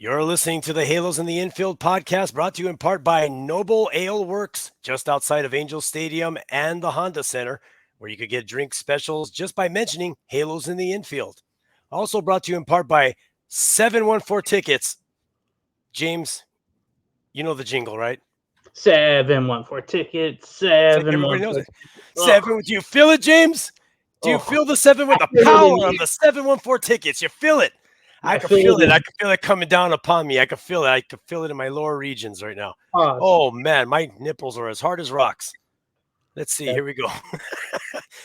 You're listening to the Halos in the Infield podcast, brought to you in part by Noble Ale Works, just outside of Angel Stadium and the Honda Center, where you could get drink specials just by mentioning Halos in the Infield. Also brought to you in part by 714 Tickets. James, you know the jingle, right? 714 tickets. Everybody knows 714. it. Seven. Do you feel it, James? Do you feel the seven with the power of the 714 tickets? You feel it. I can feel it. I can feel it coming down upon me. I can feel it. I can feel it in my lower regions right now. Oh man, my nipples are as hard as rocks. Let's see. Here we go.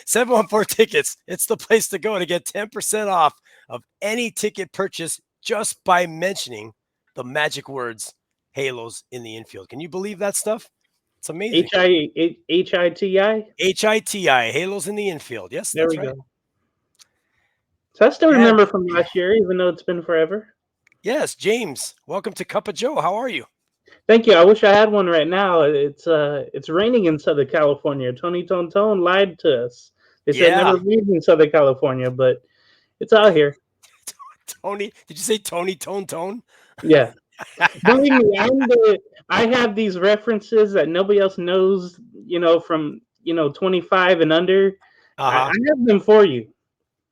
714 tickets. It's the place to go to get 10% off of any ticket purchase just by mentioning the magic words Halos in the Infield. Can you believe that stuff? It's amazing. H-I-T-I? H-I-T-I. Halos in the Infield. Yes, There that's we right. go. So I still remember from last year, even though it's been forever. Yes, James. Welcome to Cup of Joe. How are you? Thank you. I wish I had one right now. It's raining in Southern California. Tony Tone lied to us. They said Yeah. never rains in Southern California, but it's out here. Tony, did you say Tony Tone? Yeah. Believe me, I have these references that nobody else knows, from 25 and under. I have them for you.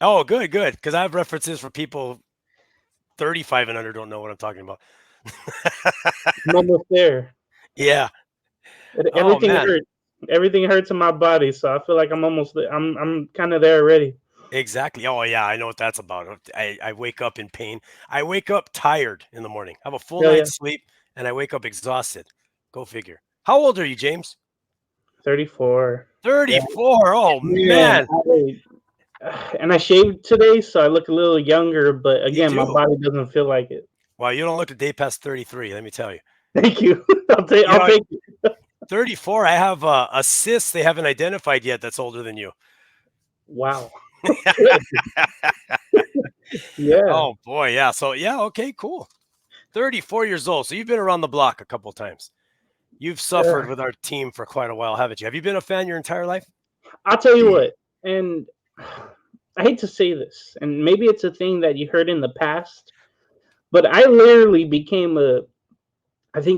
Oh, good. Because I have references for people 35 and under don't know what I'm talking about. I'm almost there. Yeah. Everything hurts. Everything hurts in my body, so I feel like I'm almost there. I'm kind of there already. Exactly. Oh, yeah. I know what that's about. I wake up in pain. I wake up tired in the morning. I have a full night's sleep, and I wake up exhausted. Go figure. How old are you, James? 34. 34. Yeah. Oh, man. And I shaved today, so I look a little younger, but again, my body doesn't feel like it. Well, you don't look a day past 33, let me tell you. Thank you. I'll take it. 34, I have a cyst they haven't identified yet that's older than you. Wow. Yeah. Oh, boy, yeah. So, yeah, okay, cool. 34 years old. So you've been around the block a couple of times. You've suffered with our team for quite a while, haven't you? Have you been a fan your entire life? I'll tell you what, and I hate to say this, and maybe it's a thing that you heard in the past, but I literally became a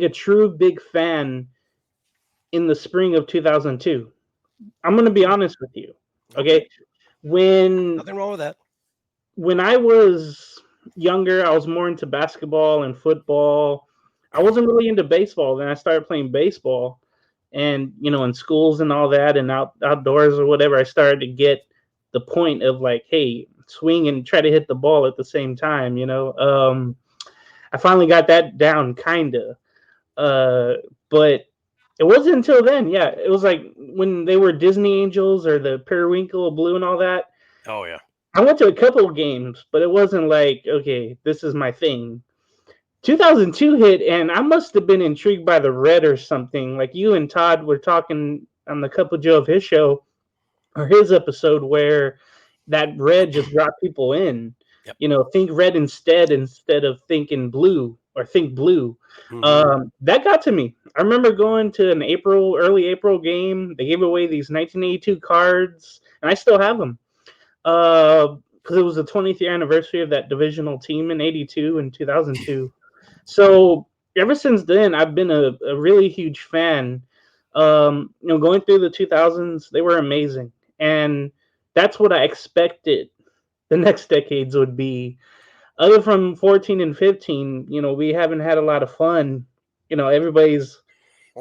true big fan in the spring of 2002. I'm going to be honest with you. Okay. Nothing wrong with that. When I was younger, I was more into basketball and football. I wasn't really into baseball. Then I started playing baseball, and in schools and all that, and outdoors or whatever, I started to get the point of like, hey, swing and try to hit the ball at the same time. I finally got that down, kinda. But it wasn't until then. Yeah, it was like when they were Disney Angels or the Periwinkle Blue and all that. Oh yeah. I went to a couple of games, but it wasn't like, okay, this is my thing. 2002 hit, and I must have been intrigued by the red or something. Like you and Todd were talking on the Cup of Joe of his show or his episode where that red just brought people in. Yep. Think red instead of thinking blue or think blue. Mm-hmm. That got to me. I remember going to an early April game. They gave away these 1982 cards, and I still have them. Because it was the 20th year anniversary of that divisional team in 82 and 2002. So ever since then, I've been a really huge fan. Going through the 2000s, they were amazing. And that's what I expected the next decades would be. Other from 14 and 15, we haven't had a lot of fun. Everybody's,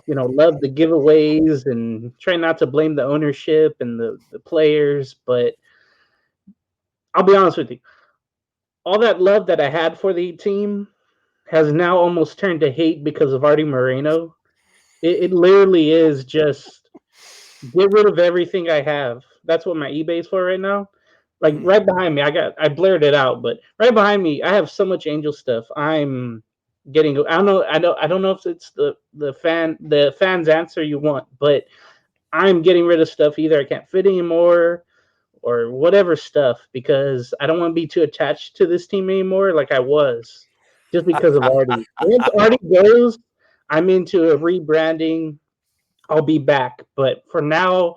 loved the giveaways and try not to blame the ownership and the players, but I'll be honest with you. All that love that I had for the team has now almost turned to hate because of Artie Moreno. It literally is just get rid of everything I have. That's what my eBay's for right now. Like right behind me, I blared it out, but right behind me, I have so much Angel stuff. I'm getting. I don't know if it's the fans answer you want, but I'm getting rid of stuff. Either I can't fit anymore, or whatever stuff, because I don't want to be too attached to this team anymore like I was just because of Artie. Once Artie goes, I'm into a rebranding. I'll be back. But for now,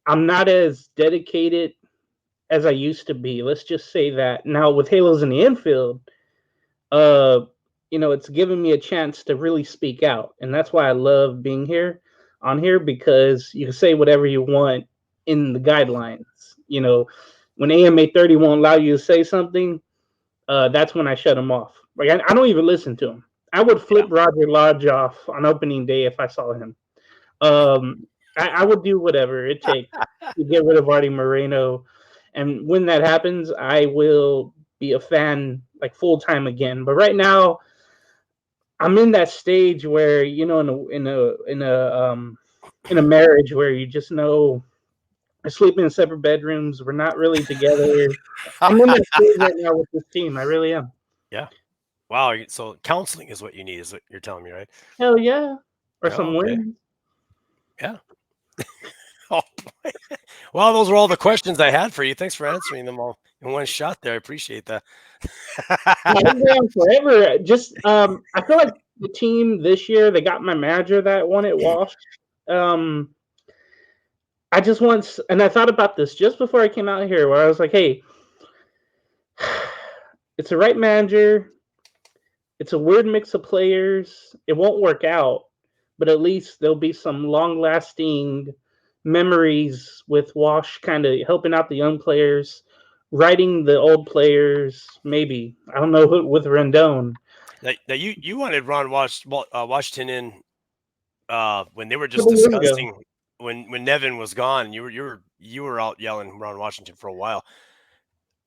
I'm not as dedicated as I used to be. Let's just say that. Now with Halos in the Infield, it's given me a chance to really speak out, and that's why I love being here on here, because you can say whatever you want in the guidelines. When AMA 30 won't allow you to say something, that's when I shut them off. Like I don't even listen to him. I would flip Roger Lodge off on opening day if I saw him. I would do whatever it takes to get rid of Artie Moreno, and when that happens, I will be a fan like full time again. But right now, I'm in that stage where in a marriage where you just know we're sleeping in separate bedrooms. We're not really together. I'm in that stage right now with this team. I really am. Yeah. Wow. So counseling is what you need, is what you're telling me, right? Hell yeah, or Oh, some okay. wins. Yeah. Oh, boy. Well, those were all the questions I had for you. Thanks for answering them all in one shot there. I appreciate that. Yeah, I go on forever. Just I feel like the team this year, they got my manager that won it washed. Um, I just want, and I thought about this just before I came out here, where I was like, hey, it's the right manager. It's a weird mix of players. It won't work out, but at least there'll be some long lasting memories with Wash kind of helping out the young players, writing the old players, maybe. I don't know who, with Rendon. Now you wanted Washington in when they were A just couple years ago. discussing when Nevin was gone. You were out yelling Ron Washington for a while.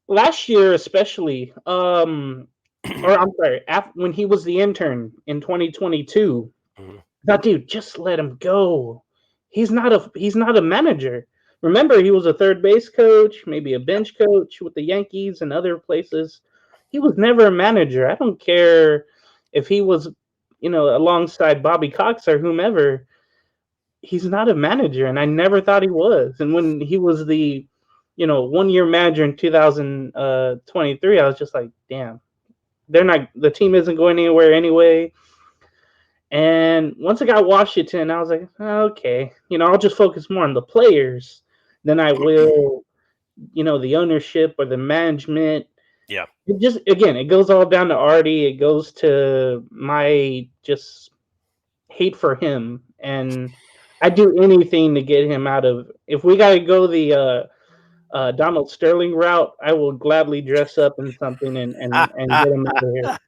Last year, especially, or I'm sorry, when he was the intern in 2022, Mhm. that dude, just let him go. He's not a manager. Remember, he was a third base coach, maybe a bench coach with the Yankees and other places. He was never a manager. I don't care if he was, alongside Bobby Cox or whomever. He's not a manager, and I never thought he was. And when he was the, 1 year manager in 2023, I was just like, damn, they're not. The team isn't going anywhere anyway. And once I got Washington, I was like, okay, I'll just focus more on the players than I will, the ownership or the management. Yeah. It just, again, it goes all down to Artie. It goes to my just hate for him. And I'd do anything to get him out of. If we got to go the Donald Sterling route, I will gladly dress up in something and get him out of here.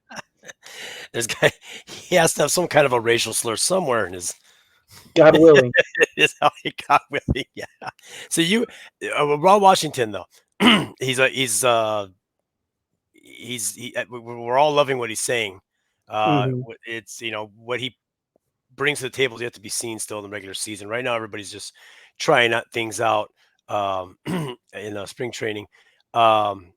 There's guy. He has to have some kind of a racial slur somewhere in his. God willing. Is how he got with it. Yeah. So Ron Washington though, we're all loving what he's saying. Hmm. It's what he brings to the table is yet to be seen still in the regular season. Right now, everybody's just trying things out in spring training. Um,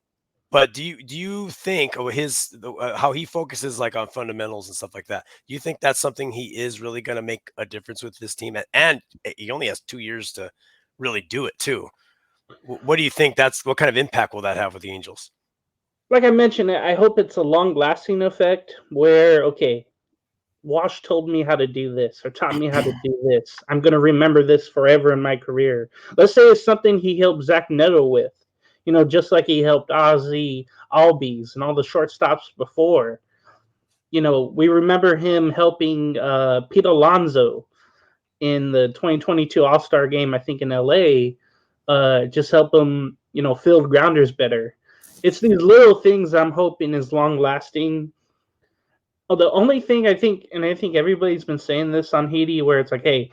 but do you think how he focuses like on fundamentals and stuff like that? Do you think that's something he is really going to make a difference with this team? And he only has 2 years to really do it too. What do you think? What kind of impact will that have with the Angels? Like I mentioned, I hope it's a long lasting effect where, okay, Wash told me how to do this or taught me how to do this. I'm going to remember this forever in my career. Let's say it's something he helped Zach Neto with, just like he helped Ozzy Albies and all the shortstops before. We remember him helping Pete Alonso in the 2022 All Star game, I think in LA, just help him, field grounders better. It's these little things I'm hoping is long lasting. Oh, the only thing I think, and I think everybody's been saying this on Haiti, where it's like, hey,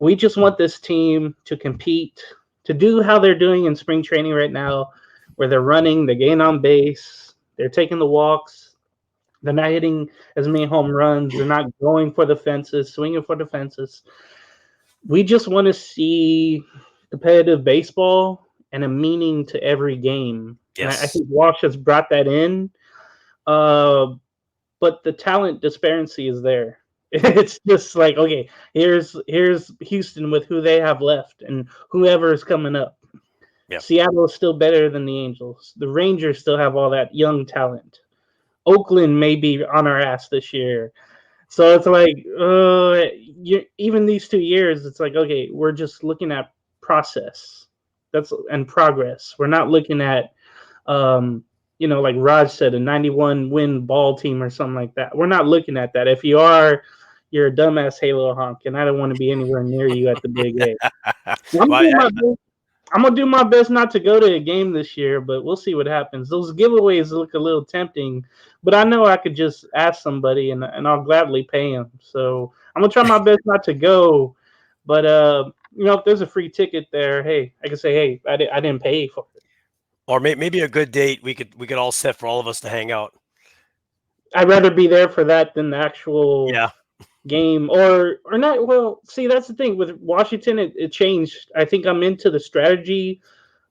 we just want this team to compete, to do how they're doing in spring training right now, where they're running, they're getting on base, they're taking the walks, they're not hitting as many home runs, they're not going for the fences, swinging for the fences. We just want to see competitive baseball and a meaning to every game. And I Yes. think Walsh has brought that in. Uh, but the talent disparity is there. It's just like, okay, here's Houston with who they have left and whoever is coming up. Yeah. Seattle is still better than the Angels. The Rangers still have all that young talent. Oakland may be on our ass this year. So it's like, even these 2 years, it's like, okay, we're just looking at process, and progress. We're not looking at like Raj said, a 91 win ball team or something like that. We're not looking at that. If you are, you're a dumbass Halo honk, and I don't want to be anywhere near you at the Big A. Well, I'm gonna do my best not to go to a game this year, but we'll see what happens. Those giveaways look a little tempting, but I know I could just ask somebody and I'll gladly pay them. So I'm gonna try my best not to go, but if there's a free ticket there, hey, I can say, hey, I didn't pay for it. or maybe a good date we could all set for all of us to hang out. I'd rather be there for that than the actual game or not. Well, see, that's the thing with Washington. It changed. I think I'm into the strategy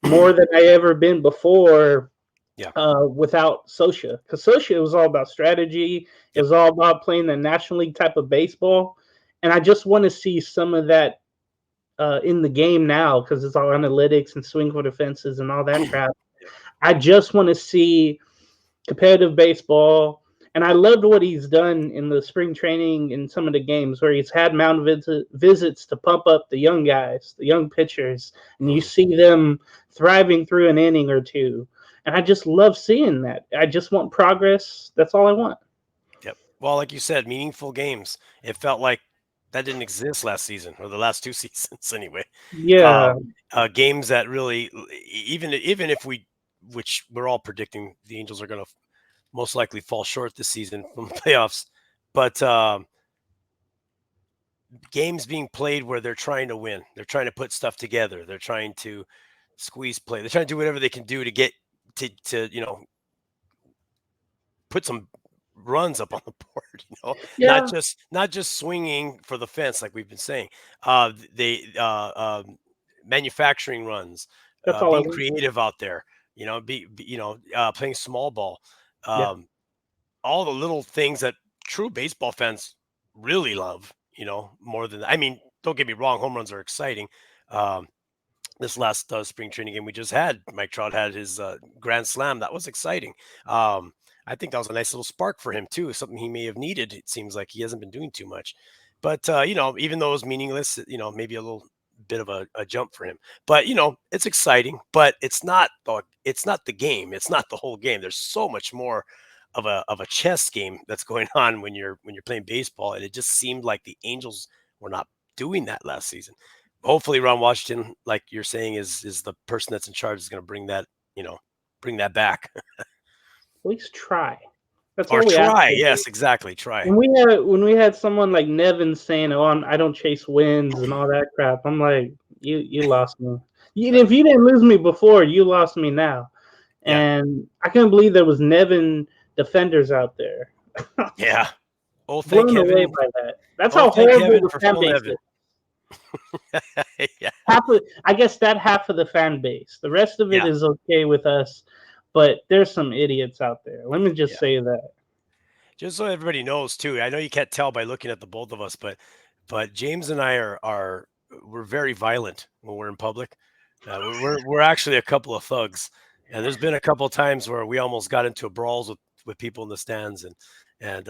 more than I ever been before. Without Socia, because Socia was all about strategy. It was all about playing the National League type of baseball, and I just want to see some of that in the game now because it's all analytics and swing for the fences and all that crap. I just want to see competitive baseball. And I loved what he's done in the spring training in some of the games where he's had mound visits to pump up the young guys, the young pitchers, and you see them thriving through an inning or two. And I just love seeing that. I just want progress. That's all I want. Yep. Well, like you said, meaningful games. It felt like that didn't exist last season or the last 2 seasons anyway. Yeah. Games that really, even if which we're all predicting the Angels are going to most likely fall short this season from the playoffs, but games being played where they're trying to win, they're trying to put stuff together, they're trying to squeeze play, they're trying to do whatever they can do to get to put some runs up on the board, not just swinging for the fence like we've been saying. Manufacturing runs, That's all being creative out there, playing small ball, all the little things that true baseball fans really love, more than, I mean, don't get me wrong, home runs are exciting. This last spring training game we just had, Mike Trout had his grand slam. That was exciting. I think that was a nice little spark for him too, something he may have needed. It seems like he hasn't been doing too much, but even though it was meaningless, maybe a little bit of a jump for him. But it's exciting, but it's not the game. It's not the whole game. There's so much more of a chess game that's going on when you're playing baseball, and it just seemed like the Angels were not doing that last season. Hopefully Ron Washington, like you're saying, is the person that's in charge, is going to bring that back. At least try. That's or all we try. Yes, exactly. Try. When we had someone like Nevin saying, "Oh, I don't chase wins" and all that crap, I'm like, you lost me. If you didn't lose me before, you lost me now. And I couldn't believe there was Nevin defenders out there. Yeah. Oh, thank Blown away by that. That's how horrible the fan base is. I guess that half of the fan base. The rest of it is okay with us, but there's some idiots out there. Let me just say that. Just so everybody knows too. I know you can't tell by looking at the both of us, but James and I we're very violent when we're in public. We're actually a couple of thugs, and there's been a couple of times where we almost got into brawls with people in the stands, and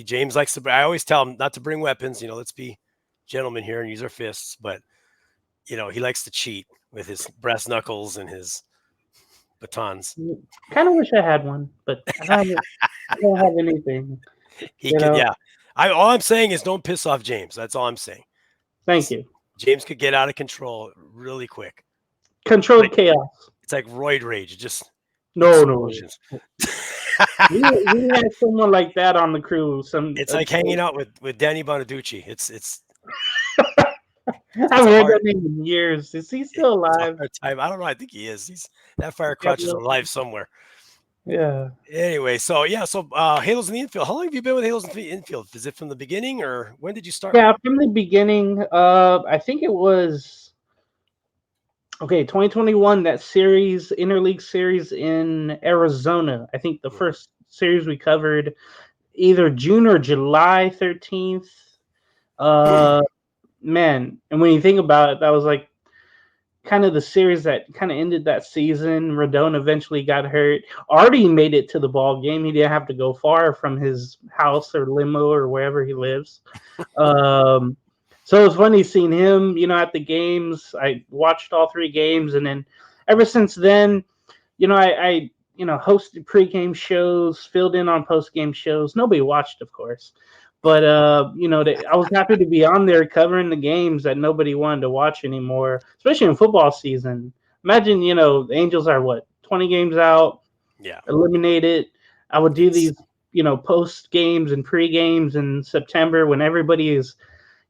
James likes to. I always tell him not to bring weapons. Let's be gentlemen here and use our fists, but he likes to cheat with his brass knuckles and his batons. Kind of wish I had one, but I don't have anything. He could, yeah. All I'm saying is don't piss off James. That's all I'm saying. Thank you. James could get out of control really quick. Controlled chaos. It's like roid rage. Just no. we had someone like that on the crew. It's like hanging out with Danny Bonaducci. It's I haven't heard that name in years. Is he still alive? I don't know. I think he is. That fire crotch is alive somewhere. Yeah. Anyway, so Halos in the Infield. How long have you been with Halos in the Infield? Is it from the beginning, or when did you start? Yeah, from the beginning. I think it was 2021. That series, interleague series in Arizona. I think the first series we covered, either June or July 13th. Man, and when you think about it, that was like kind of the series that kind of ended that season. Rodon eventually got hurt. Artie made it to the ball game. He didn't have to go far from his house or limo or wherever he lives. So it was funny seeing him, at the games. I watched all 3 games, and then ever since then, I hosted pregame shows, filled in on postgame shows. Nobody watched, of course, but I was happy to be on there covering the games that nobody wanted to watch anymore, especially in football season. Imagine, the Angels are 20 games out, Yeah. eliminated. I would do It's these, post games and pre games in September when everybody is,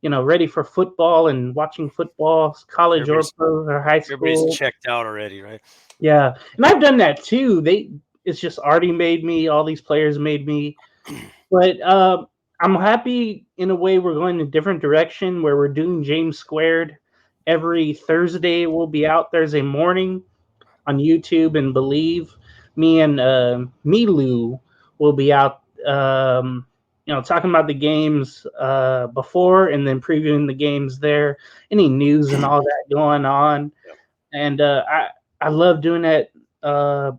ready for football and watching football, college or everybody's pro or high everybody's school. checked out already, right? Yeah, and I've done that too. It's just Artie made me. All these players made me. But I'm happy in a way we're going in a different direction where we're doing James Squared every Thursday. We'll be out Thursday morning on YouTube and Believe. Me and Milu will be out, talking about the games before and then previewing the games there. Any news and all that going on, Yep. and I love doing that. Uh,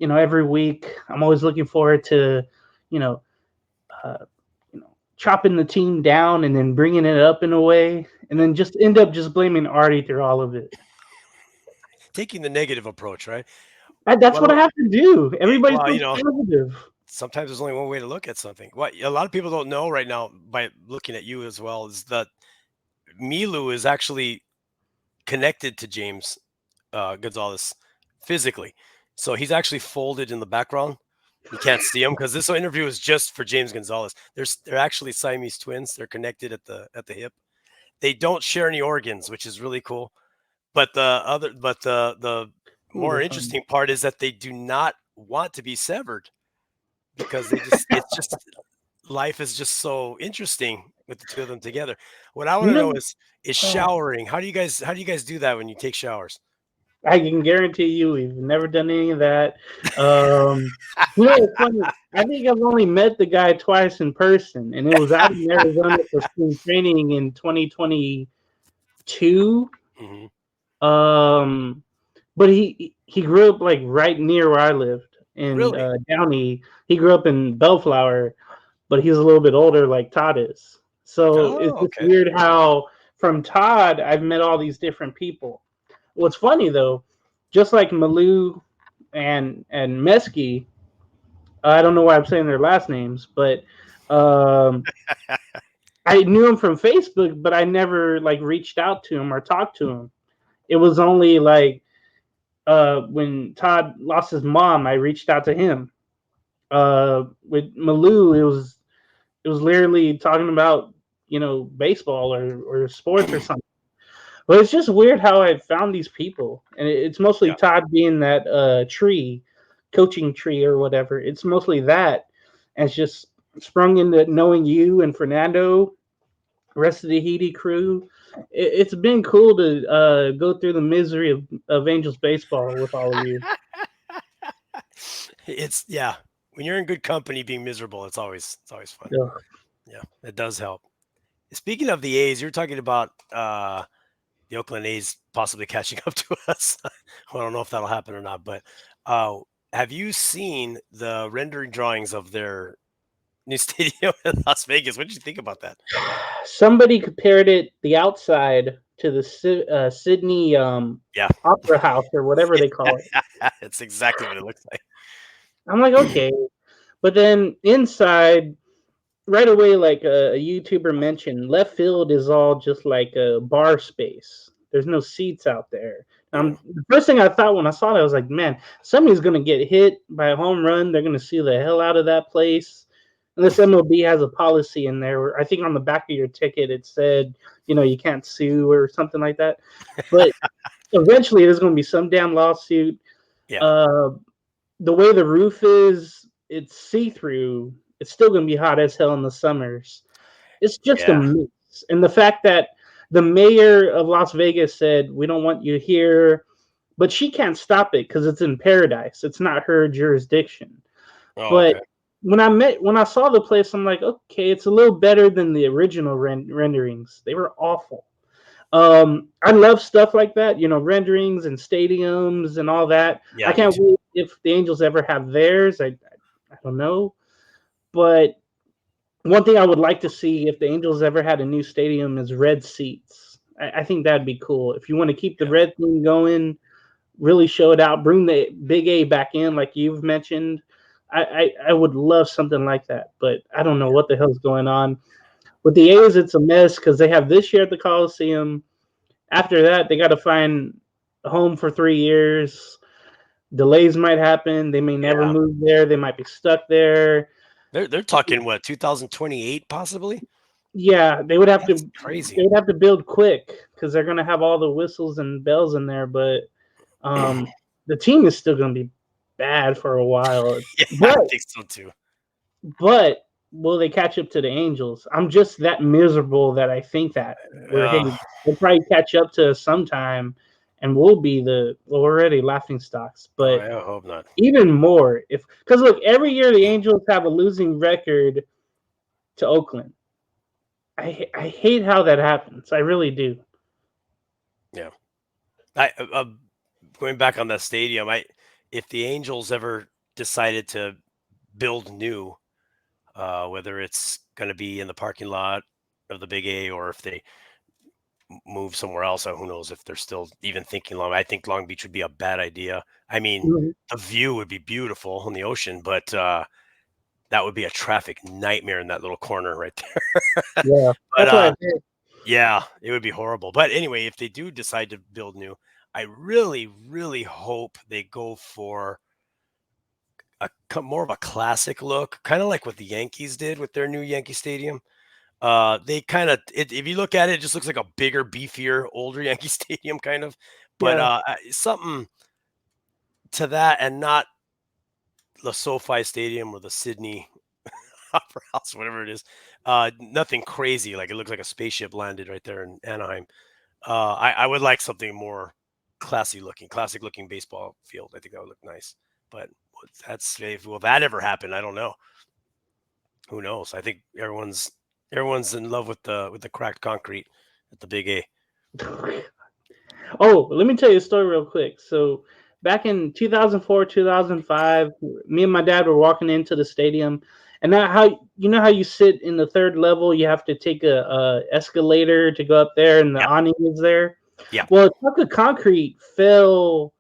every week. I'm always looking forward to, you know, chopping the team down and then bringing it up in a way, and then just end up just blaming Artie through all of it. Taking the negative approach, right? That's what I Well, have to do. Everybody's well, so positive. sometimes there's only one way to look at something. What a lot of people don't know right now by looking at you as well is that Milu is actually connected to James Gonzales physically. So he's actually folded in the background. You can't see him because this interview is just for James Gonzales. They're actually Siamese twins. They're connected at the hip. They don't share any organs, which is really cool. But the Ooh, more that's fun. interesting part is that they do not want to be severed because it's just life is just so interesting with the two of them together. What I want You to know know, is uh, showering. How do you guys do that when you take showers? I can guarantee you we've never done any of that. Um, it's funny. I think I've only met the guy twice in person, and it was out in Arizona for spring training in 2022. Hmm. Um, but he grew up like right near where I lived in Really? Downey. He grew up in Bellflower, but he's a little bit older, like Todd is. So it's Oh, just okay. weird how from Todd I've met all these different people. What's funny though, just like Malou and Mesky, I don't know why I'm saying their last names, but um, I knew him from Facebook, but I never like reached out to him or talked to him. It was only like when Todd lost his mom, I reached out to him. With Malou, it was literally talking about baseball or sports or something. But it's just weird how I found these people, and it's mostly Yeah. Todd being that tree, coaching tree or whatever. It's mostly that, and it's just sprung into knowing you and Fernando, the rest of the Heedy crew. It's been cool to go through the misery of Angels baseball with all of you. It's yeah. When you're in good company, being miserable, it's always fun. Yeah. Yeah, it does help. Speaking of the A's, you're talking about the Oakland A's possibly catching up to us. I don't know if that'll happen or not, but uh, have you seen the rendering drawings of their new stadium in Las Vegas? What did you think about that? Somebody compared it the outside to the Sydney Yeah, Opera House or whatever they call it. it's exactly what it looks like. I'm like, okay, but then inside, right away, like a YouTuber mentioned, left field is all just like a bar space. There's no seats out there. Mm. The first thing I thought when I saw that, I was like, man, somebody's gonna get hit by a home run. They're gonna sue the hell out of that place. Unless MLB has a policy in there, where I think on the back of your ticket it said, you can't sue or something like that. But eventually, there's gonna be some damn lawsuit. Yeah, Uh, the way the roof is, it's see through. It's still gonna be hot as hell in the summers. It's just a yeah, mess. And the fact that the mayor of Las Vegas said, we don't want you here, but she can't stop it because it's in paradise. It's not her jurisdiction. oh, But okay. when I saw the place, I'm like, okay, it's a little better than the original renderings. They were awful. I love stuff like that, renderings and stadiums and all that. I Yeah, me can't too. wait if the Angels ever have theirs. I don't know, but one thing I would like to see if the Angels ever had a new stadium is red seats. I think that'd be cool. If you want to keep the Yeah, red thing going, really show it out, bring the big A back in, like you've mentioned. I would love something like that, but I don't know what the hell's going on. With the A's, it's a mess because they have this year at the Coliseum. After that, they got to find a home for 3 years. Delays might happen. They may never Yeah. move there. They might be stuck there. They're talking what, 2028 possibly? Yeah, That's crazy. they would have to build quick because they're gonna have all the whistles and bells in there. But the team is still gonna be bad for a while. Yeah, I But think so too. but will they catch up to the Angels? I'm just that miserable that I think that hey, Uh, we'll probably catch up to us sometime, and we'll be well, we're already laughing stocks. But I hope not. even more if because look, every year the Angels have a losing record to Oakland. I hate how that happens. I really do. Yeah. I going back on that stadium, if the Angels ever decided to build new, whether it's going to be in the parking lot of the Big A or if they move somewhere else, who knows if they're still even thinking long. I think Long Beach would be a bad idea. I mean, Mhm. the view would be beautiful on the ocean, but that would be a traffic nightmare in that little corner right there. Yeah, But that's what I heard. yeah, it would be horrible. But anyway, if they do decide to build new, I really, really hope they go for more of a classic look, kind of like what the Yankees did with their new Yankee Stadium. They kind of, if you look at it, it just looks like a bigger, beefier, older Yankee Stadium, kind of. But Yeah, something to that, and not the SoFi Stadium or the Sydney Opera House, whatever it is. Nothing crazy. Like it looks like a spaceship landed right there in Anaheim. I would like something more classic looking baseball field. I think that would look nice. But will that ever happen? I don't know. Who knows? I think everyone's in love with the cracked concrete at the Big A. oh, let me tell you a story real quick. So back in 2004, 2005, me and my dad were walking into the stadium, and now how you know how you sit in the third level, you have to take a escalator to go up there, and the Yeah, awning is there. yeah. Well, a chunk of concrete fell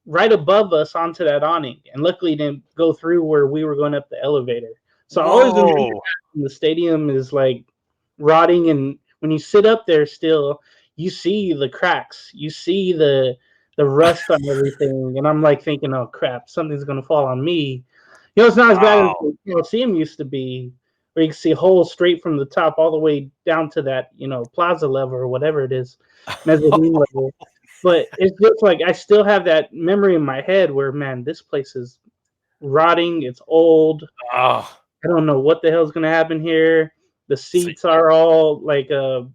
right above us onto that awning, and luckily it didn't go through where we were going up the elevator. So I always remember Whoa! the stadium is like rotting, and when you sit up there still, you see the cracks, you see the rust on everything, and I'm like thinking, oh crap, something's gonna fall on me. You know, it's not as bad as Wow! the Coliseum used to be, where you can see holes straight from the top all the way down to that, plaza level or whatever it is, mezzanine level. But it's just like I still have that memory in my head where, man, this place is rotting. It's old. Oh, I don't know what the hell's gonna happen here. The so, seats are all like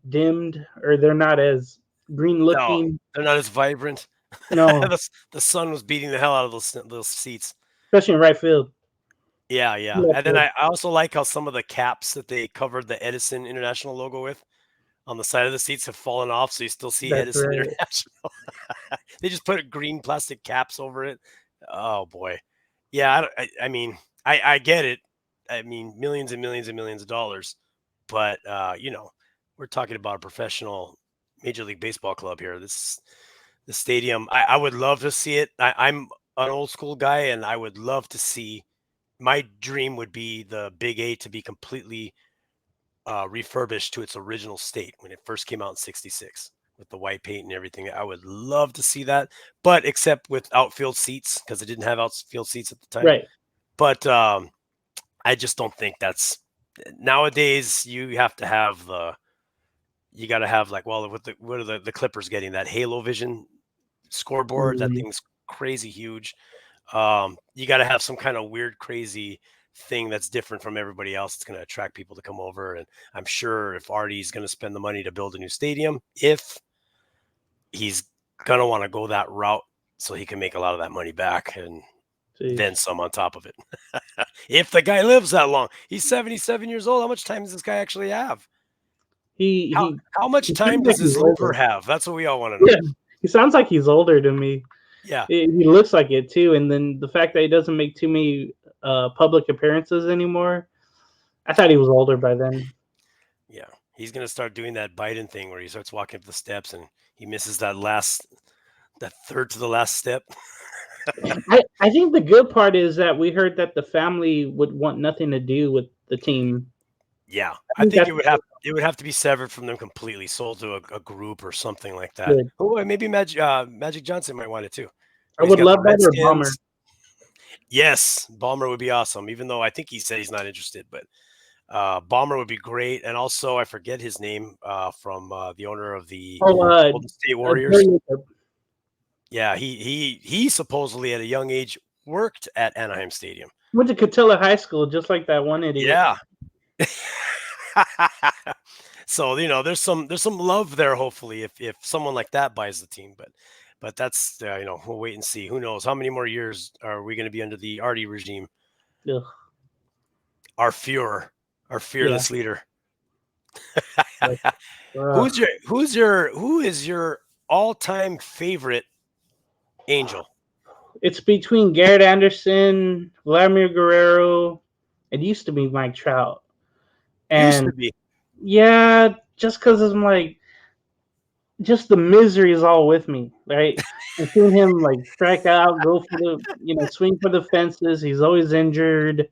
dimmed, or they're not as green no, looking. they're not as vibrant. No, The sun was beating the hell out of those seats. especially in right field. Yeah, yeah. Left And then field. I also like how some of the caps that they covered the Edison International logo with on the side of the seats have fallen off, so you still see That's Edison right. International. They just put green plastic caps over it. Oh boy. Yeah, I mean, I get it. I mean, millions and millions and millions of dollars, but we're talking about a professional Major League Baseball club here. The stadium. I would love to see it. I'm an old school guy, and I would love to see. My dream would be the Big A to be completely refurbished to its original state when it first came out in '66 with the white paint and everything. I would love to see that, but except with outfield seats because it didn't have outfield seats at the time. Right. But I just don't think that's nowadays. You have to have you got to have like, well, what are the Clippers getting that Halo Vision scoreboard? That Mhm. thing's crazy huge. You got to have some kind of weird, crazy thing that's different from everybody else. It's going to attract people to come over. And I'm sure if Artie's going to spend the money to build a new stadium, if he's going to want to go that route so he can make a lot of that money back and then Jeez. some on top of it. If the guy lives that long, he's 77 years old. How much time does this guy actually have? He How, he how much he time sounds like does he's his liver older. have? That's what we all want to know. Yeah, he sounds like he's older to me. Yeah. He looks like it too, and then the fact that he doesn't make too many public appearances anymore. I thought he was older by then. Yeah, he's gonna start doing that Biden thing where he starts walking up the steps and he misses that last That third to the last step. I think the good part is that we heard that the family would want nothing to do with the team. Yeah, I I think think that's it would have to be severed from them completely, sold to a group or something like that. good. Oh, and maybe Magic Johnson might want it too. I He's would got the love that or Bomber. Redskins. Yes, Balmer would be awesome. Even though I think he said he's not interested, but Balmer would be great. And also, I forget his name from the owner of the Oh, Golden State Warriors. Jerry, Yeah, he supposedly at a young age worked at Anaheim Stadium. went to Catilla High School, just like that one idiot. Yeah. So there's some love there. Hopefully, if someone like that buys the team, but that's we'll wait and see. Who knows how many more years are we going to be under the Artie regime? Ugh. Our Führer, our fearless leader. Who is your all-time favorite Angel? It's between Garrett Anderson, Vladimir Guerrero. It used to be Mike Trout, Used and to be. yeah, just because I'm like, just the misery is all with me, right? And seeing him like strike out, go for the, swing for the fences. He's always injured.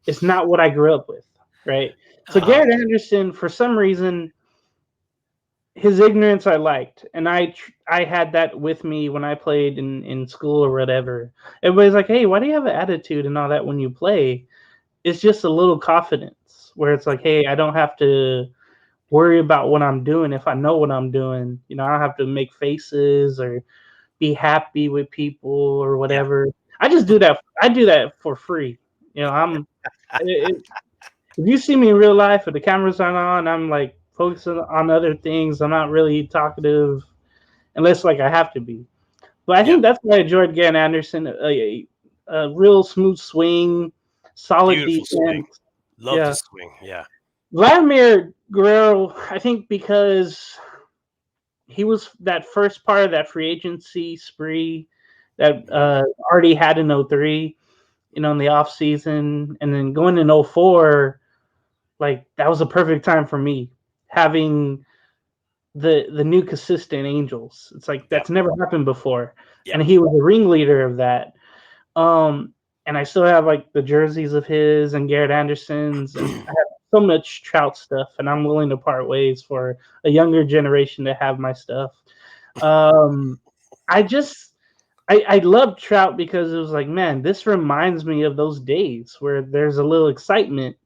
It's not what I grew up with, right? So Garrett Anderson, for some reason, his ignorance I liked, and I had that with me when I played in school or whatever. Everybody's like, "Hey, why do you have an attitude and all that when you play?" It's just a little confidence where it's like, "Hey, I don't have to worry about what I'm doing if I know what I'm doing. I don't have to make faces or be happy with people or whatever. I just do that. I do that for free. If you see me in real life and the cameras aren't on, I'm like focusing on other things. I'm not really talkative unless like I have to be. But I think that's why I enjoyed Garrett Anderson. A real smooth swing, solid Beautiful swing. defense. Love the swing. Yeah. Vladimir Guerrero, I think because he was that first part of that free agency spree that already had in 03, in the off season, and then going in 04, like that was a perfect time for me having the new consistent Angels. It's like that's never happened before, and he was the ringleader of that. And I still have like the jerseys of his and Garrett Anderson's, and I have so much Trout stuff, and I'm willing to part ways for a younger generation to have my stuff. I love Trout because it was like, man, this reminds me of those days where there's a little excitement,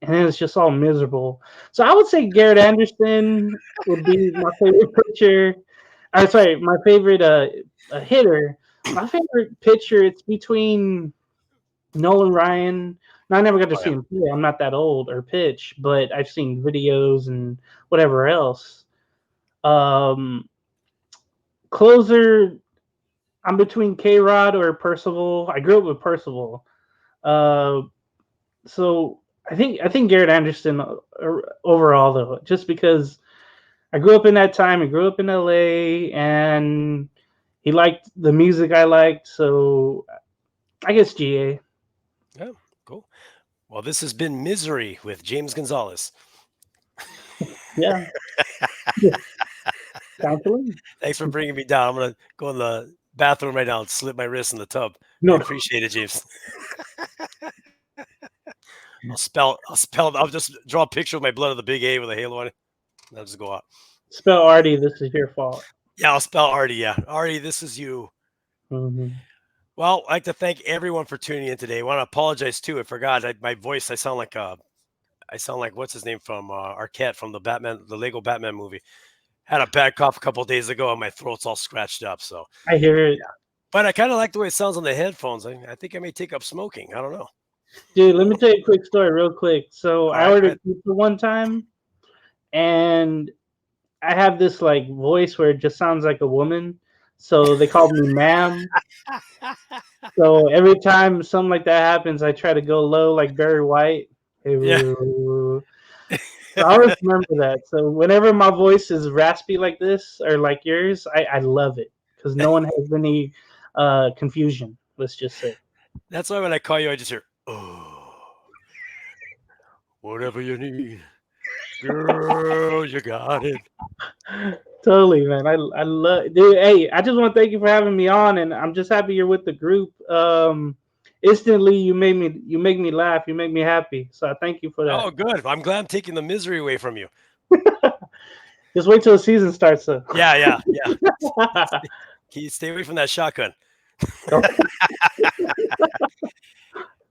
and then it's just all miserable. So I would say Garrett Anderson would be my favorite pitcher. I'm sorry, my favorite hitter. My favorite pitcher, it's between Nolan Ryan. Now, I never got to see him play. I'm not that old or pitch, but I've seen videos and whatever else. Closer, I'm between K-Rod or Percival. I grew up with Percival. So I think Garrett Anderson overall, though, just because I grew up in that time. I grew up in LA, and he liked the music I liked. So I guess GA. Oh, cool. Well, this has been Misery with James Gonzales. Yeah. Counseling? Thanks for bringing me down. I'm going to go in the bathroom right now and slip my wrist in the tub. No. I appreciate it, James. I'll just draw a picture of my blood of the big A with a halo on it. I'll just go out. Spell Artie, this is your fault. Yeah, I'll spell Artie. Yeah. Artie, this is you. Mm-hmm. Well, I'd like to thank everyone for tuning in today. I want to apologize too. I forgot my voice. I sound like what's his name from Arquette from the Lego Batman movie. Had a bad cough a couple of days ago, and my throat's all scratched up. So I hear it. Yeah. But I kind of like the way it sounds on the headphones. I think I may take up smoking. I don't know. Dude, let me tell you a quick story real quick. So I Right, ordered pizza one time, and I have this like voice where it just sounds like a woman. So they called me ma'am. So every time something like that happens, I try to go low like Barry White. Yeah. So I always remember that. So whenever my voice is raspy like this or like yours, I love it because no one has any confusion. Let's just say. That's why when I call you, I just hear, oh, whatever you need, girl, you got it. Totally, man. I love, dude. Hey, I just want to thank you for having me on, and I'm just happy you're with the group. Instantly, you make me laugh. You make me happy. So I thank you for that. Oh, good. I'm glad I'm taking the misery away from you. Just wait till the season starts, though. Yeah. Stay away from that shotgun.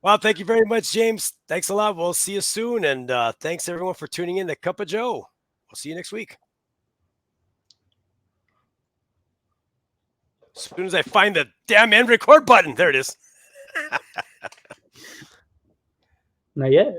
Well, thank you very much, James. Thanks a lot. We'll see you soon. And thanks everyone for tuning in to Cup of Joe. We'll see you next week. As soon as I find the damn end record button, there it is. Not yet.